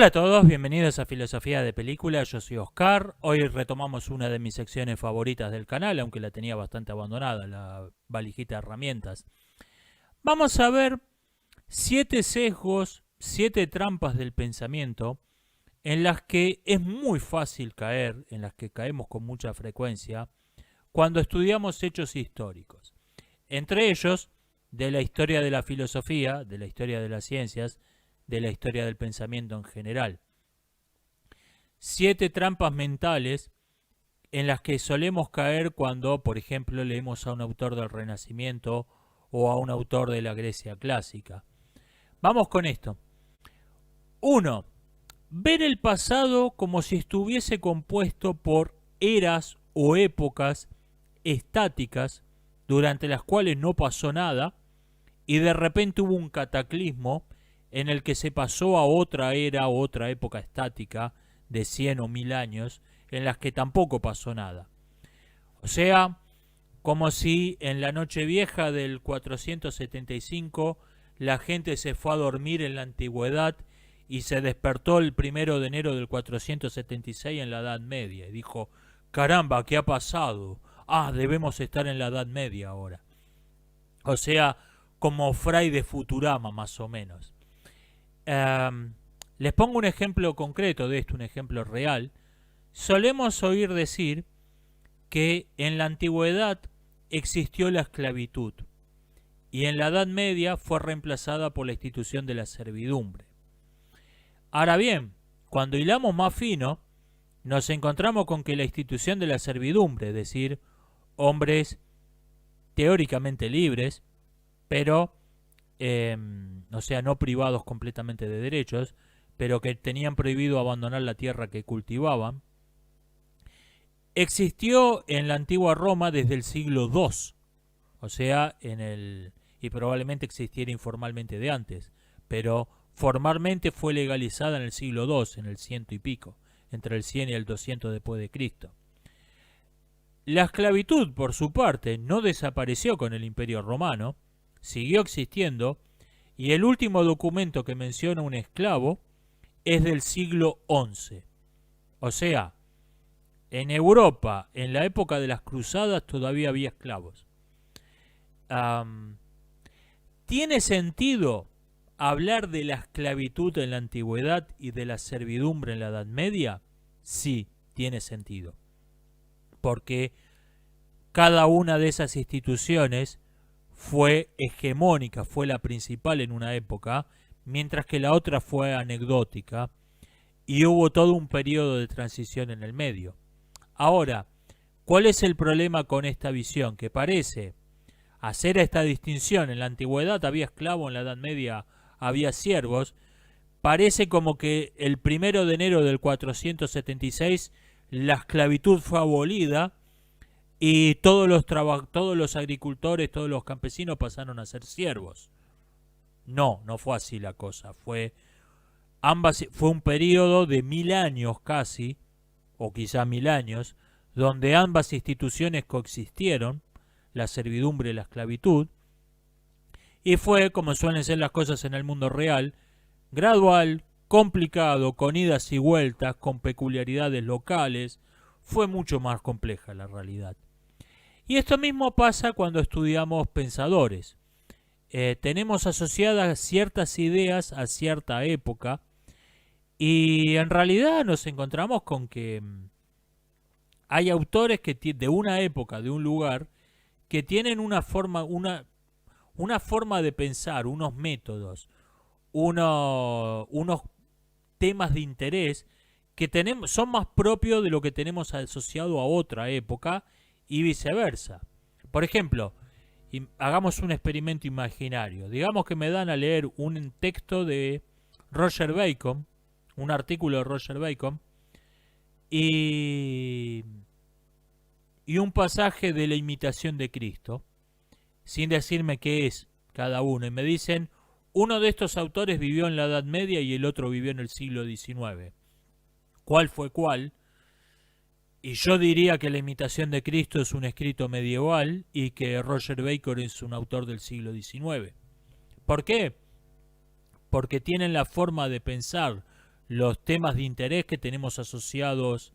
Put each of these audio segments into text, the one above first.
Hola a todos, bienvenidos a Filosofía de Película, yo soy Oscar. Hoy retomamos una de mis secciones favoritas del canal, aunque la tenía bastante abandonada, la valijita de herramientas. Vamos a ver 7 sesgos, 7 trampas del pensamiento en las que es muy fácil caer, en las que caemos con mucha frecuencia, cuando estudiamos hechos históricos. Entre ellos, de la historia de la filosofía, de la historia de las ciencias, de la historia del pensamiento en general. 7 trampas mentales en las que solemos caer cuando, por ejemplo, leemos a un autor del Renacimiento o a un autor de la Grecia clásica. Vamos con esto. 1. Ver el pasado como si estuviese compuesto por eras o épocas estáticas durante las cuales no pasó nada y de repente hubo un cataclismo en el que se pasó a otra era o otra época estática de 100 o 1000 años en las que tampoco pasó nada. O sea, como si en la Nochevieja del 475 la gente se fue a dormir en la antigüedad y se despertó el 1 de enero del 476 en la Edad Media y dijo, caramba, ¿qué ha pasado? Ah, debemos estar en la Edad Media ahora. O sea, como Fray de Futurama más o menos. Les pongo un ejemplo concreto de esto, un ejemplo real. Solemos oír decir que en la antigüedad existió la esclavitud y en la Edad Media fue reemplazada por la institución de la servidumbre. Ahora bien, cuando hilamos más fino, nos encontramos con que la institución de la servidumbre, es decir, hombres teóricamente libres, pero o sea, no privados completamente de derechos, pero que tenían prohibido abandonar la tierra que cultivaban, existió en la antigua Roma desde el siglo II, o sea, y probablemente existiera informalmente de antes, pero formalmente fue legalizada en el siglo II, en el 100 y pico, entre el 100 y el 200 después de Cristo. La esclavitud, por su parte, no desapareció con el Imperio Romano, siguió existiendo, y el último documento que menciona un esclavo es del siglo XI. O sea, en Europa, en la época de las cruzadas, todavía había esclavos. ¿Tiene sentido hablar de la esclavitud en la antigüedad y de la servidumbre en la Edad Media? Sí, tiene sentido. Porque cada una de esas instituciones fue hegemónica, fue la principal en una época, mientras que la otra fue anecdótica, y hubo todo un periodo de transición en el medio. Ahora, ¿cuál es el problema con esta visión? Que parece hacer esta distinción, en la antigüedad había esclavos, en la Edad Media había siervos, parece como que el 1 de enero del 476 la esclavitud fue abolida, y todos los agricultores, todos los campesinos pasaron a ser siervos. No, no fue así la cosa. Fue un periodo de 1000 años casi, o quizá 1000 años, donde ambas instituciones coexistieron, la servidumbre y la esclavitud, y fue, como suelen ser las cosas en el mundo real, gradual, complicado, con idas y vueltas, con peculiaridades locales. Fue mucho más compleja la realidad. Y esto mismo pasa cuando estudiamos pensadores. Tenemos asociadas ciertas ideas a cierta época y en realidad nos encontramos con que hay autores que de una época, de un lugar, que tienen una forma de pensar, unos métodos, unos temas de interés que son más propios de lo que tenemos asociado a otra época y viceversa. Por ejemplo, hagamos un experimento imaginario. Digamos que me dan a leer un texto de Roger Bacon, un artículo de Roger Bacon, y un pasaje de la imitación de Cristo, sin decirme qué es cada uno. Y me dicen, uno de estos autores vivió en la Edad Media y el otro vivió en el siglo XIX. ¿Cuál fue cuál? Y yo diría que la imitación de Cristo es un escrito medieval y que Roger Bacon es un autor del siglo XIX. ¿Por qué? Porque tienen la forma de pensar, los temas de interés que tenemos asociados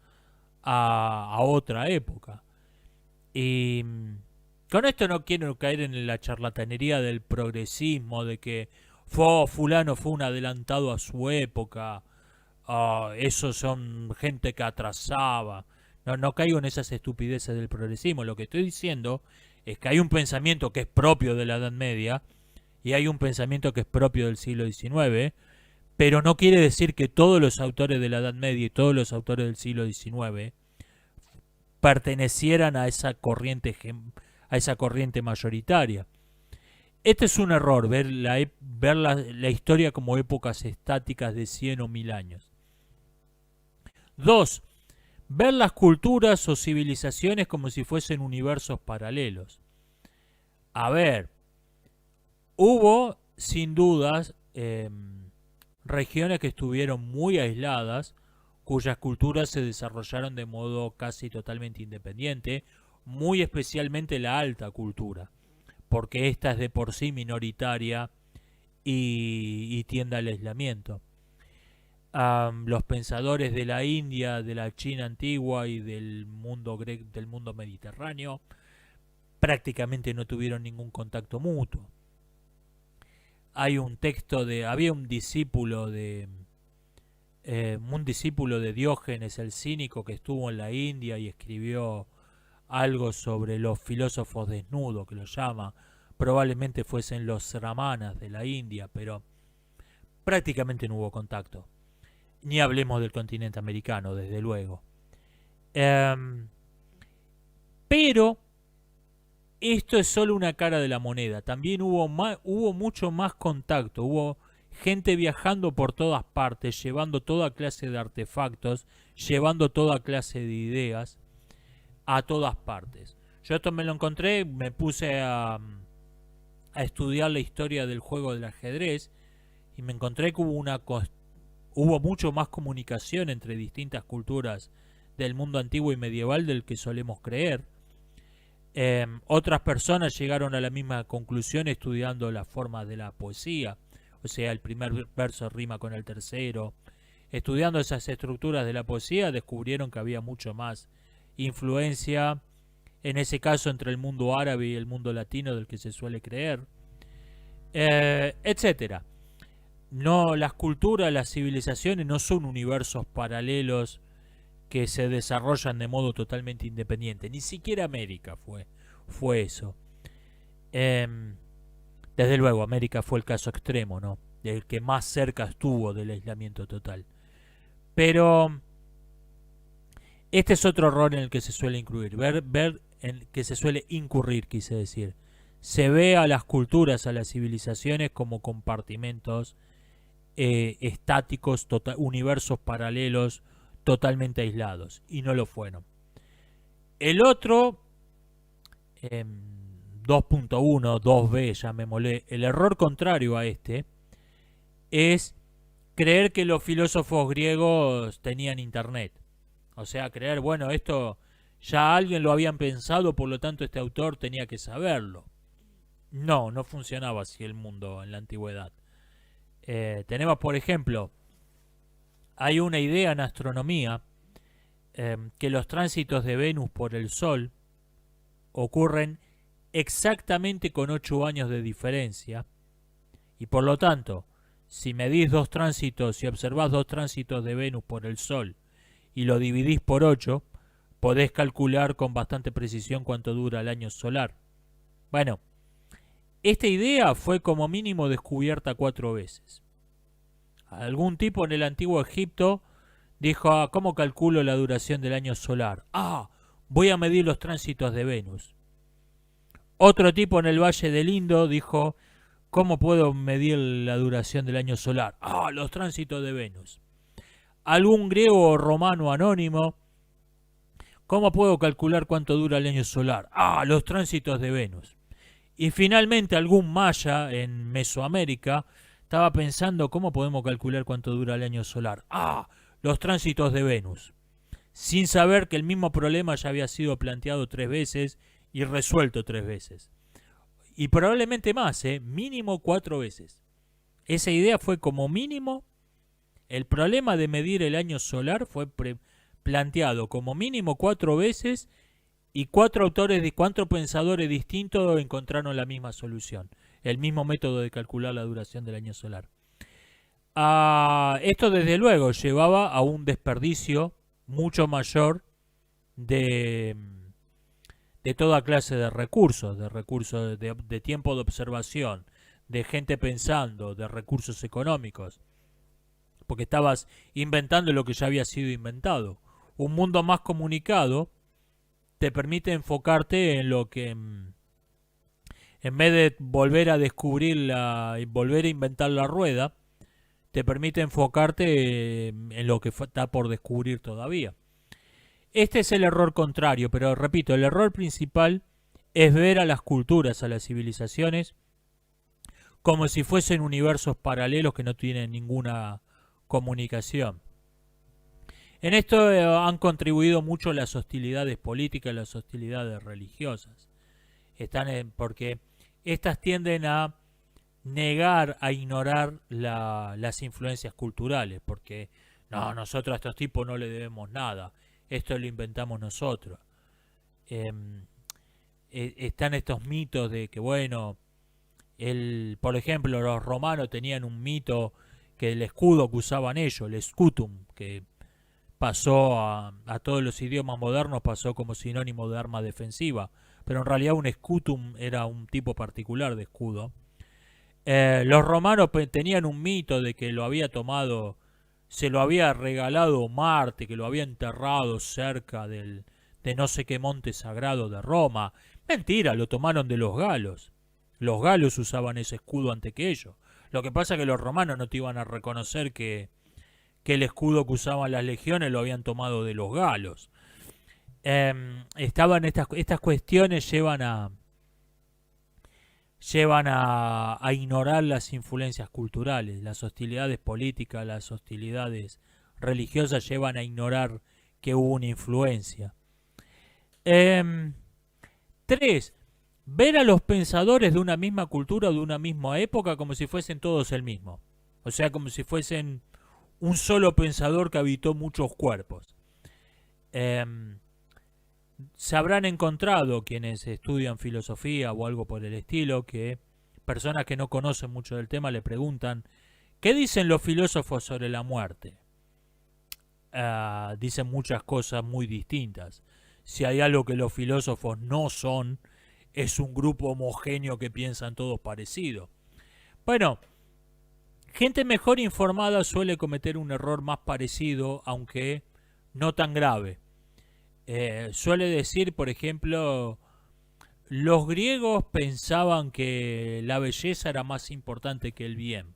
a otra época. Y con esto no quiero caer en la charlatanería del progresismo, de que fulano fue un adelantado a su época, esos son gente que atrasaba. No caigo en esas estupideces del progresismo. Lo que estoy diciendo es que hay un pensamiento que es propio de la Edad Media y hay un pensamiento que es propio del siglo XIX, pero no quiere decir que todos los autores de la Edad Media y todos los autores del siglo XIX pertenecieran a esa corriente mayoritaria. Este es un error, ver la historia como épocas estáticas de 100 o 1000 años. 2. Ver las culturas o civilizaciones como si fuesen universos paralelos. A ver, hubo sin dudas regiones que estuvieron muy aisladas, cuyas culturas se desarrollaron de modo casi totalmente independiente, muy especialmente la alta cultura, porque esta es de por sí minoritaria y tiende al aislamiento. Los pensadores de la India, de la China antigua y del mundo mediterráneo prácticamente no tuvieron ningún contacto mutuo. Hay un texto había un discípulo de Diógenes el Cínico que estuvo en la India y escribió algo sobre los filósofos desnudos, que lo llama. Probablemente fuesen los brahmanas de la India, pero prácticamente no hubo contacto. Ni hablemos del continente americano, desde luego. Pero esto es solo una cara de la moneda. También hubo mucho más contacto. Hubo gente viajando por todas partes, llevando toda clase de artefactos, llevando toda clase de ideas a todas partes. Yo esto me lo encontré, me puse a estudiar la historia del juego del ajedrez y me encontré que hubo mucho más comunicación entre distintas culturas del mundo antiguo y medieval del que solemos creer. Otras personas llegaron a la misma conclusión estudiando las formas de la poesía, o sea, el primer verso rima con el tercero. Estudiando esas estructuras de la poesía descubrieron que había mucho más influencia, en ese caso entre el mundo árabe y el mundo latino del que se suele creer, etcétera. No, las culturas, las civilizaciones no son universos paralelos que se desarrollan de modo totalmente independiente. Ni siquiera América fue eso. Desde luego, América fue el caso extremo, ¿no? El que más cerca estuvo del aislamiento total. Pero este es otro error en el que se suele incurrir, quise decir. Se ve a las culturas, a las civilizaciones como compartimentos estáticos, universos paralelos, totalmente aislados, y no lo fueron. El otro, 2.1, 2b, llamémosle, el error contrario a este, es creer que los filósofos griegos tenían internet. O sea, creer, bueno, esto ya alguien lo habían pensado, por lo tanto este autor tenía que saberlo. No funcionaba así el mundo en la antigüedad. Tenemos, por ejemplo, hay una idea en astronomía que los tránsitos de Venus por el Sol ocurren exactamente con 8 años de diferencia, y por lo tanto, si medís 2 tránsitos y observás 2 tránsitos de Venus por el Sol y lo dividís por 8, podés calcular con bastante precisión cuánto dura el año solar. Bueno, esta idea fue como mínimo descubierta 4 veces. Algún tipo en el antiguo Egipto dijo, ¿cómo calculo la duración del año solar? Voy a medir los tránsitos de Venus. Otro tipo en el Valle del Indo dijo, ¿cómo puedo medir la duración del año solar? Los tránsitos de Venus. Algún griego o romano anónimo, ¿cómo puedo calcular cuánto dura el año solar? Los tránsitos de Venus. Y finalmente algún maya en Mesoamérica estaba pensando, ¿cómo podemos calcular cuánto dura el año solar? Los tránsitos de Venus. Sin saber que el mismo problema ya había sido planteado 3 veces y resuelto 3 veces. Y probablemente más, mínimo 4 veces. Esa idea fue como mínimo El problema de medir el año solar fue planteado como mínimo 4 veces y 4 pensadores distintos encontraron la misma solución, el mismo método de calcular la duración del año solar. Esto desde luego llevaba a un desperdicio mucho mayor de, de toda clase de recursos, de tiempo de observación, de gente pensando, de recursos económicos, porque estabas inventando lo que ya había sido inventado. Un mundo más comunicado te permite enfocarte en lo que, en vez de volver a descubrir y volver a inventar la rueda, te permite enfocarte en lo que está por descubrir todavía. Este es el error contrario, pero repito, el error principal es ver a las culturas, a las civilizaciones, como si fuesen universos paralelos que no tienen ninguna comunicación. En esto han contribuido mucho las hostilidades políticas, las hostilidades religiosas. Porque estas tienden a negar, a ignorar las influencias culturales, porque no, nosotros a estos tipos no le debemos nada, esto lo inventamos nosotros. Están estos mitos de que, bueno, por ejemplo, los romanos tenían un mito que el escudo que usaban ellos, el scutum, que pasó a todos los idiomas modernos, pasó como sinónimo de arma defensiva, pero en realidad un scutum era un tipo particular de escudo. Los romanos tenían un mito de que lo había tomado, se lo había regalado Marte, que lo había enterrado cerca de no sé qué monte sagrado de Roma. Mentira, lo tomaron de los galos. Los galos usaban ese escudo antes que ellos. Lo que pasa es que los romanos no te iban a reconocer que el escudo que usaban las legiones lo habían tomado de los galos. Estas cuestiones llevan a ignorar las influencias culturales, las hostilidades políticas, las hostilidades religiosas llevan a ignorar que hubo una influencia. 3. Ver a los pensadores de una misma cultura o de una misma época como si fuesen todos el mismo. O sea, como si fuesen un solo pensador que habitó muchos cuerpos. Se habrán encontrado quienes estudian filosofía o algo por el estilo, que personas que no conocen mucho del tema le preguntan ¿qué dicen los filósofos sobre la muerte? Dicen muchas cosas muy distintas. Si hay algo que los filósofos no son, es un grupo homogéneo que piensan todos parecidos. Bueno, gente mejor informada suele cometer un error más parecido, aunque no tan grave. Suele decir, por ejemplo, los griegos pensaban que la belleza era más importante que el bien.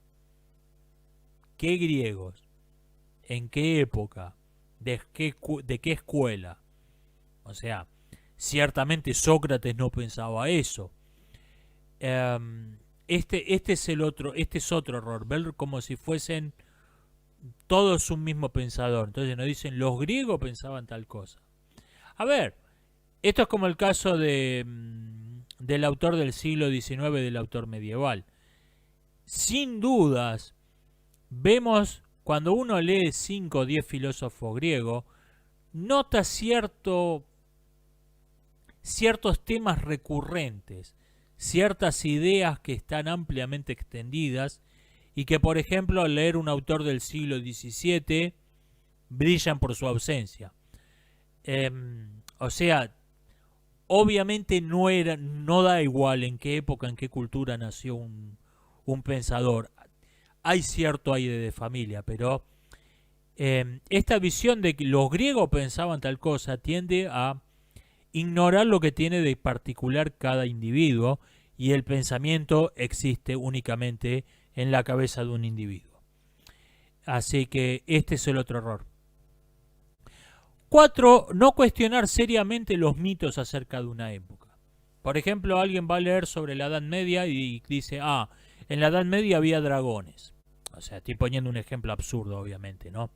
¿Qué griegos? ¿En qué época? ¿De qué escuela? O sea, ciertamente Sócrates no pensaba eso. Este es otro error, ver como si fuesen todos un mismo pensador. Entonces nos dicen, los griegos pensaban tal cosa. A ver, esto es como el caso del autor del siglo XIX, del autor medieval. Sin dudas, vemos, cuando uno lee 5 o 10 filósofos griegos, nota ciertos temas recurrentes, ciertas ideas que están ampliamente extendidas y que, por ejemplo, al leer un autor del siglo XVII, brillan por su ausencia. O sea, obviamente no da igual en qué época, en qué cultura nació un pensador. Hay cierto aire de familia, pero esta visión de que los griegos pensaban tal cosa tiende a ignorar lo que tiene de particular cada individuo, y el pensamiento existe únicamente en la cabeza de un individuo. Así que este es el otro error. 4. No cuestionar seriamente los mitos acerca de una época. Por ejemplo, alguien va a leer sobre la Edad Media y dice, en la Edad Media había dragones. O sea, estoy poniendo un ejemplo absurdo, obviamente, ¿no?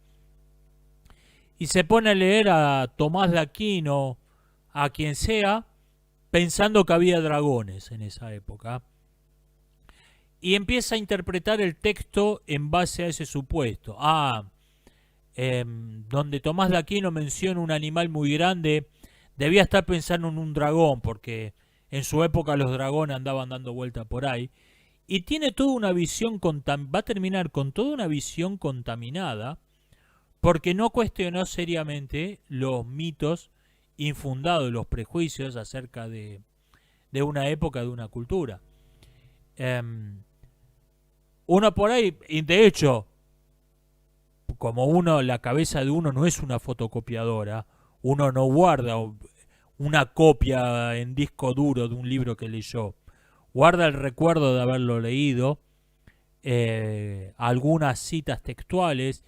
Y se pone a leer a Tomás de Aquino, a quien sea, pensando que había dragones en esa época. y empieza a interpretar el texto en base a ese supuesto. Donde Tomás de Aquino menciona un animal muy grande, debía estar pensando en un dragón, porque en su época los dragones andaban dando vuelta por ahí. Y tiene toda una visión, va a terminar con toda una visión contaminada, porque no cuestionó seriamente los mitos infundados, los prejuicios acerca de una época, de una cultura. Uno por ahí, y de hecho, como la cabeza de uno no es una fotocopiadora, uno no guarda una copia en disco duro de un libro que leyó, guarda el recuerdo de haberlo leído, algunas citas textuales,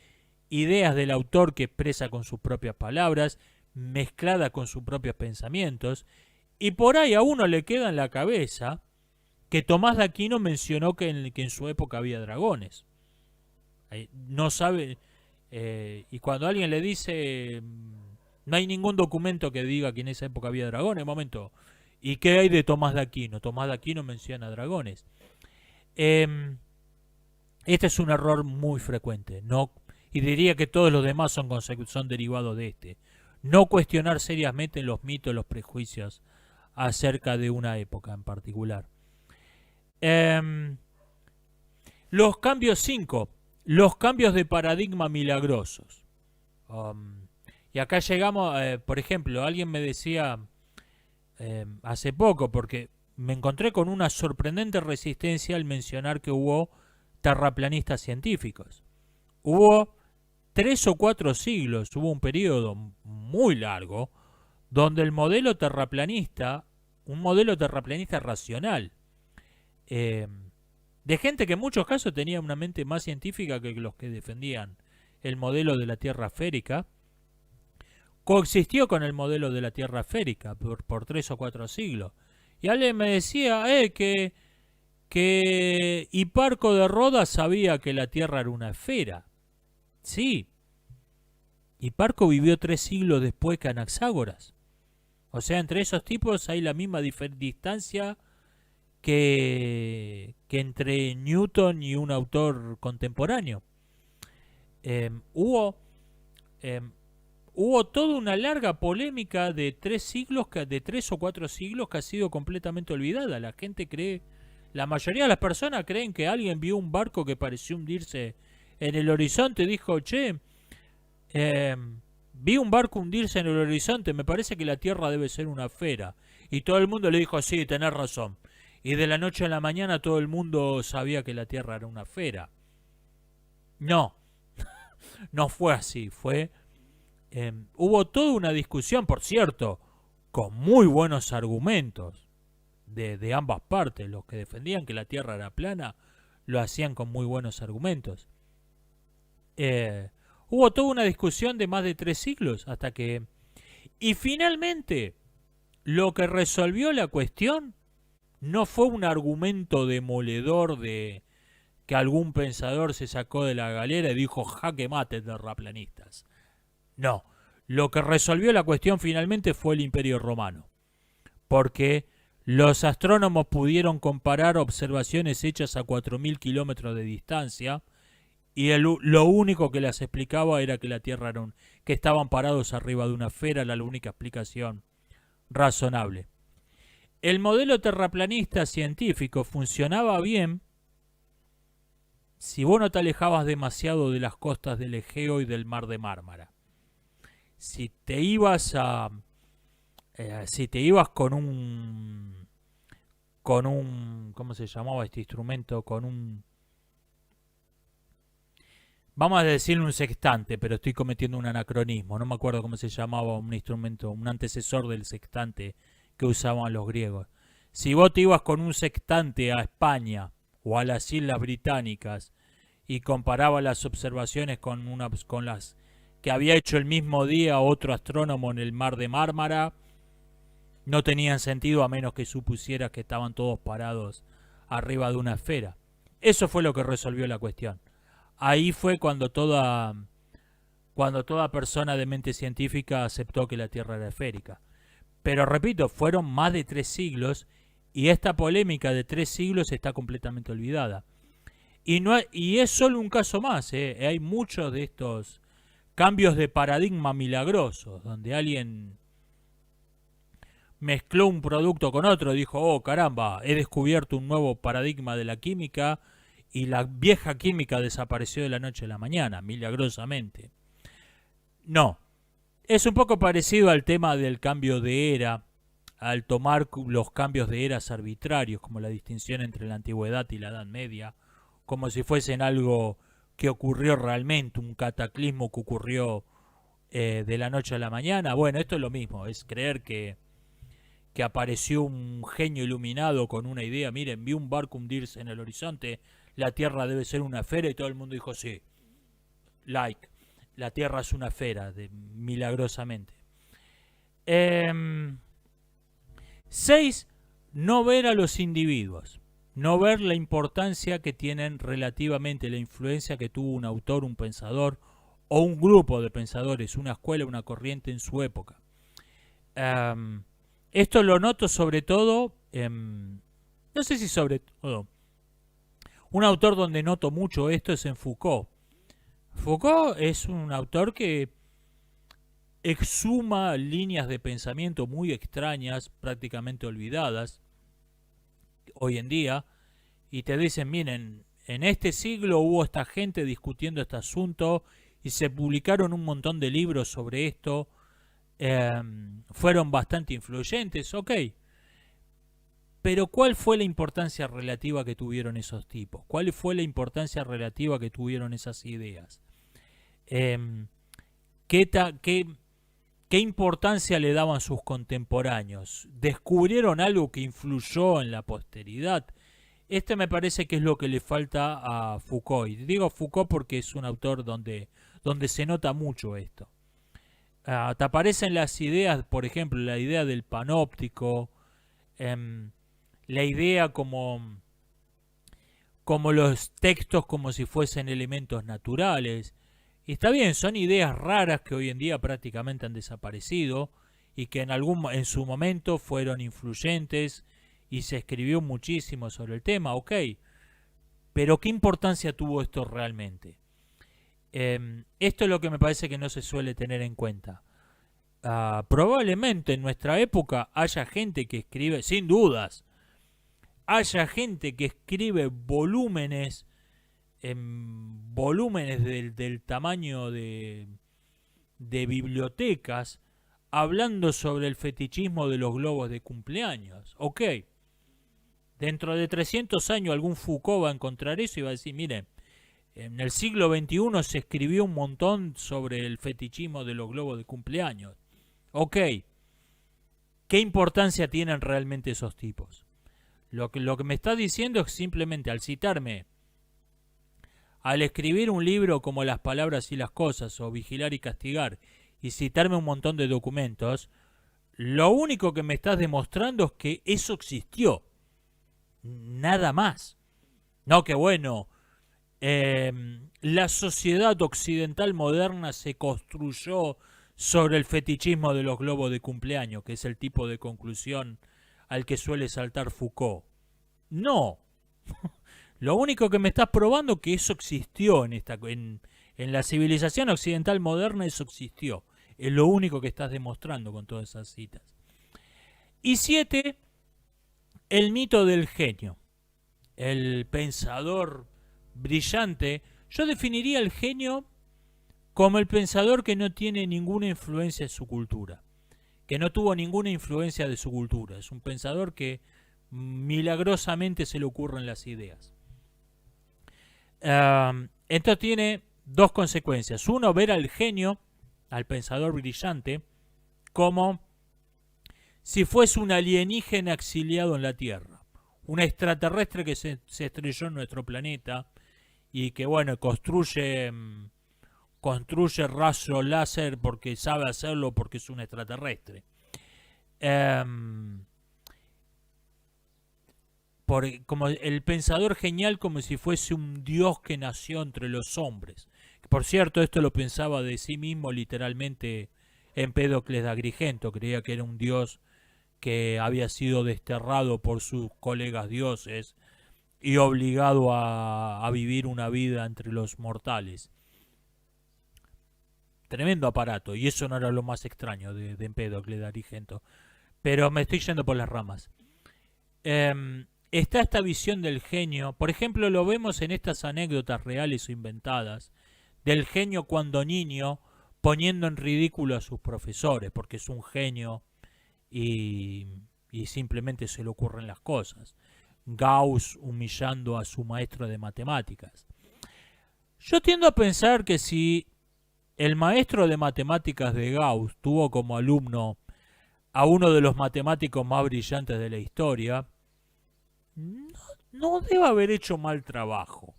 ideas del autor que expresa con sus propias palabras, mezclada con sus propios pensamientos, y por ahí a uno le queda en la cabeza que Tomás de Aquino mencionó que en su época había dragones. No sabe, y cuando alguien le dice, no hay ningún documento que diga que en esa época había dragones, momento, ¿y qué hay de Tomás de Aquino? Tomás de Aquino menciona dragones. Este es un error muy frecuente, y diría que todos los demás son derivados de este. No cuestionar seriamente los mitos, los prejuicios acerca de una época en particular. Los cambios 5. Los cambios de paradigma milagrosos. Y acá llegamos, por ejemplo, alguien me decía hace poco, porque me encontré con una sorprendente resistencia al mencionar que hubo terraplanistas científicos. Hubo 3 o 4 siglos, hubo un periodo muy largo, donde el modelo terraplanista, un modelo terraplanista racional, de gente que en muchos casos tenía una mente más científica que los que defendían el modelo de la Tierra esférica, coexistió con el modelo de la Tierra esférica por 3 o 4 siglos. Y alguien me decía que Hiparco de Rodas sabía que la Tierra era una esfera. Sí, Hiparco vivió 3 siglos después que Anaxágoras. O sea, entre esos tipos hay la misma distancia que entre Newton y un autor contemporáneo. Hubo toda una larga polémica de 3 o 4 siglos que ha sido completamente olvidada. La gente cree, la mayoría de las personas creen que alguien vio un barco que pareció hundirse en el horizonte y dijo, vi un barco hundirse en el horizonte, me parece que la Tierra debe ser una esfera. Y todo el mundo le dijo, sí, tenés razón. Y de la noche a la mañana todo el mundo sabía que la Tierra era una esfera. No, no fue así. Hubo toda una discusión, por cierto, con muy buenos argumentos de ambas partes. Los que defendían que la Tierra era plana lo hacían con muy buenos argumentos. Hubo toda una discusión de más de 3 siglos hasta que... Y finalmente, lo que resolvió la cuestión no fue un argumento demoledor de que algún pensador se sacó de la galera y dijo jaque mate terraplanistas. No, lo que resolvió la cuestión finalmente fue el Imperio Romano, porque los astrónomos pudieron comparar observaciones hechas a 4.000 kilómetros de distancia y lo único que les explicaba era que la Tierra que estaban parados arriba de una esfera, era la única explicación razonable. El modelo terraplanista científico funcionaba bien si vos no te alejabas demasiado de las costas del Egeo y del Mar de Mármara. Si te ibas con un ¿cómo se llamaba este instrumento? Vamos a decirle un sextante, pero estoy cometiendo un anacronismo. No me acuerdo cómo se llamaba un instrumento, un antecesor del sextante que usaban los griegos. Si vos te ibas con un sextante a España o a las Islas Británicas y comparabas las observaciones con las que había hecho el mismo día otro astrónomo en el Mar de Mármara, no tenían sentido a menos que supusieras que estaban todos parados arriba de una esfera. Eso fue lo que resolvió la cuestión. Ahí fue cuando toda persona de mente científica aceptó que la Tierra era esférica. Pero repito, fueron más de 3 siglos y esta polémica de 3 siglos está completamente olvidada. Y es solo un caso más, ¿eh? Hay muchos de estos cambios de paradigma milagrosos, donde alguien mezcló un producto con otro, dijo, oh caramba, he descubierto un nuevo paradigma de la química y la vieja química desapareció de la noche a la mañana, milagrosamente. No, es un poco parecido al tema del cambio de era, al tomar los cambios de eras arbitrarios, como la distinción entre la antigüedad y la Edad Media, como si fuesen algo que ocurrió realmente, un cataclismo que ocurrió de la noche a la mañana. Bueno, esto es lo mismo, es creer que apareció un genio iluminado con una idea, miren, vi un barco hundirse en el horizonte, la Tierra debe ser una esfera, y todo el mundo dijo sí, like, la Tierra es una esfera, milagrosamente. 6. No ver a los individuos, no ver la importancia que tienen relativamente, la influencia que tuvo un autor, un pensador, o un grupo de pensadores, una escuela, una corriente en su época. Esto lo noto sobre todo, no sé si sobre todo, un autor donde noto mucho esto es en Foucault. Foucault es un autor que exhuma líneas de pensamiento muy extrañas, prácticamente olvidadas hoy en día, y te dicen, miren, en este siglo hubo esta gente discutiendo este asunto y se publicaron un montón de libros sobre esto, fueron bastante influyentes, ok, pero ¿cuál fue la importancia relativa que tuvieron esos tipos? ¿Cuál fue la importancia relativa que tuvieron esas ideas? ¿Qué importancia le daban sus contemporáneos? ¿Descubrieron algo que influyó en la posteridad? Este me parece que es lo que le falta a Foucault. Y digo Foucault porque es un autor donde se nota mucho esto. Te aparecen las ideas, por ejemplo, la idea del panóptico, la idea como los textos como si fuesen elementos naturales. Y está bien, son ideas raras que hoy en día prácticamente han desaparecido y que en su momento fueron influyentes y se escribió muchísimo sobre el tema, ok. Pero ¿qué importancia tuvo esto realmente? Esto es lo que me parece que no se suele tener en cuenta. Probablemente en nuestra época haya gente que escribe, sin dudas, haya gente que escribe volúmenes del tamaño de bibliotecas hablando sobre el fetichismo de los globos de cumpleaños. Ok, dentro de 300 años algún Foucault va a encontrar eso y va a decir, miren, en el siglo XXI se escribió un montón sobre el fetichismo de los globos de cumpleaños. Ok, ¿qué importancia tienen realmente esos tipos? Lo que me está diciendo es simplemente al citarme, al escribir un libro como Las palabras y las cosas o Vigilar y castigar y citarme un montón de documentos, lo único que me estás demostrando es que eso existió. Nada más. No, que bueno, la sociedad occidental moderna se construyó sobre el fetichismo de los globos de cumpleaños, que es el tipo de conclusión al que suele saltar Foucault. No. Lo único que me estás probando es que eso existió en la civilización occidental moderna, eso existió. Es lo único que estás demostrando con todas esas citas. Y 7, el mito del genio. El pensador brillante. Yo definiría al genio como el pensador que no tiene ninguna influencia en su cultura. Que no tuvo ninguna influencia de su cultura. Es un pensador que milagrosamente se le ocurren las ideas. Entonces tiene dos consecuencias. Uno, ver al genio, al pensador brillante, como si fuese un alienígena exiliado en la Tierra. Un extraterrestre que se estrelló en nuestro planeta y que, bueno, construye rastro láser porque sabe hacerlo porque es un extraterrestre. Como el pensador genial, como si fuese un dios que nació entre los hombres. Por cierto, esto lo pensaba de sí mismo literalmente Empédocles de Agrigento. Creía que era un dios que había sido desterrado por sus colegas dioses y obligado a vivir una vida entre los mortales. Tremendo aparato, y eso no era lo más extraño de Empédocle de Agrigento. Pero me estoy yendo por las ramas. Está esta visión del genio, por ejemplo, lo vemos en estas anécdotas reales o inventadas, del genio cuando niño, poniendo en ridículo a sus profesores, porque es un genio y simplemente se le ocurren las cosas. Gauss humillando a su maestro de matemáticas. Yo tiendo a pensar que si el maestro de matemáticas de Gauss tuvo como alumno a uno de los matemáticos más brillantes de la historia, no debe haber hecho mal trabajo.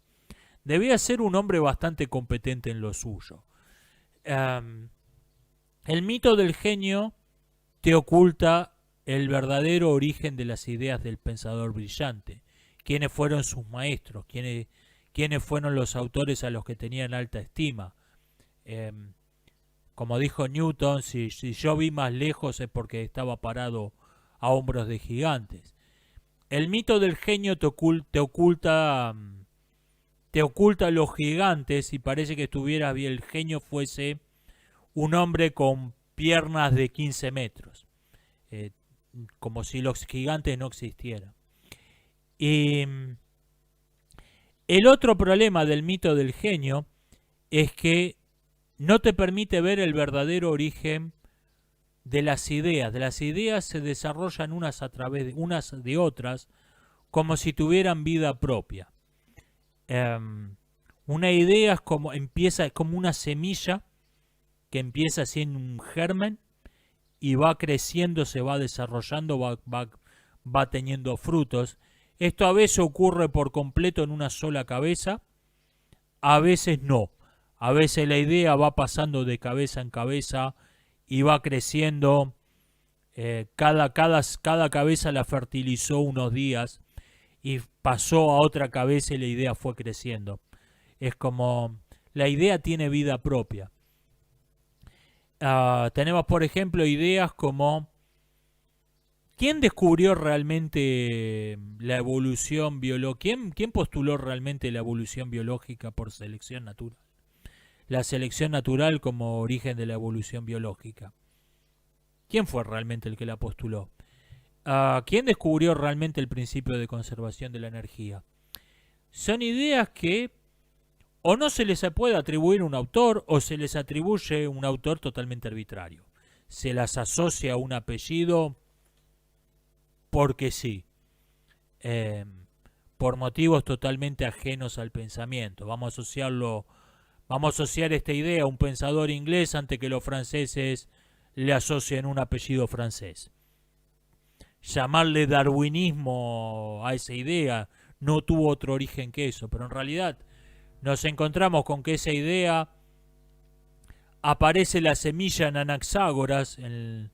Debía ser un hombre bastante competente en lo suyo. El mito del genio te oculta el verdadero origen de las ideas del pensador brillante. ¿Quiénes fueron sus maestros? ¿Quiénes fueron los autores a los que tenían alta estima? Como dijo Newton, si yo vi más lejos es porque estaba parado a hombros de gigantes. El mito del genio te oculta los gigantes y parece que estuviera bien el genio fuese un hombre con piernas de 15 metros. Como si los gigantes no existieran. Y el otro problema del mito del genio es que no te permite ver el verdadero origen de las ideas. Las ideas se desarrollan unas a través de unas de otras como si tuvieran vida propia. Una idea es como una semilla que empieza siendo un germen y va creciendo, se va desarrollando, va teniendo frutos. Esto a veces ocurre por completo en una sola cabeza, a veces no. A veces la idea va pasando de cabeza en cabeza y va creciendo. Cada cabeza la fertilizó unos días y pasó a otra cabeza y la idea fue creciendo. Es como la idea tiene vida propia. Tenemos, por ejemplo, ideas como ¿quién descubrió realmente la evolución biológica? ¿Quién postuló realmente la evolución biológica por selección natural? La selección natural como origen de la evolución biológica. ¿Quién fue realmente el que la postuló? ¿Quién descubrió realmente el principio de conservación de la energía? Son ideas que o no se les puede atribuir un autor o se les atribuye un autor totalmente arbitrario. Se las asocia a un apellido porque sí. Por motivos totalmente ajenos al pensamiento. Vamos a asociar esta idea a un pensador inglés antes que los franceses le asocien un apellido francés. Llamarle darwinismo a esa idea no tuvo otro origen que eso, pero en realidad nos encontramos con que esa idea aparece la semilla en Anaxágoras en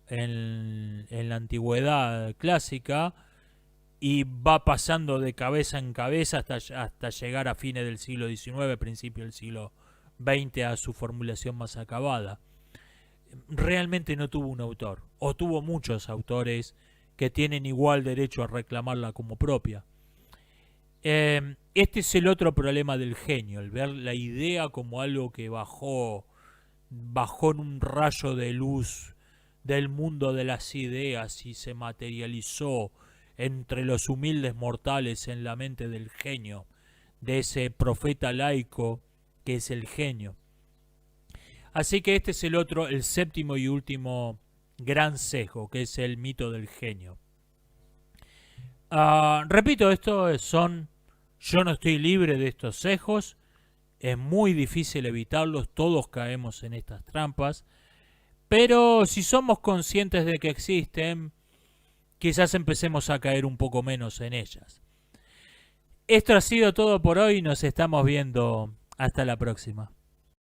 la antigüedad clásica y va pasando de cabeza en cabeza hasta llegar a fines del siglo XIX, principio del siglo XX, a su formulación más acabada. Realmente no tuvo un autor, o tuvo muchos autores que tienen igual derecho a reclamarla como propia. Este es el otro problema del genio, el ver la idea como algo que bajó en un rayo de luz del mundo de las ideas y se materializó entre los humildes mortales en la mente del genio, de ese profeta laico que es el genio. Así que este es el séptimo y último gran sesgo, que es el mito del genio. Repito, yo no estoy libre de estos sesgos, es muy difícil evitarlos, todos caemos en estas trampas, pero si somos conscientes de que existen, quizás empecemos a caer un poco menos en ellas. Esto ha sido todo por hoy, nos estamos viendo, hasta la próxima.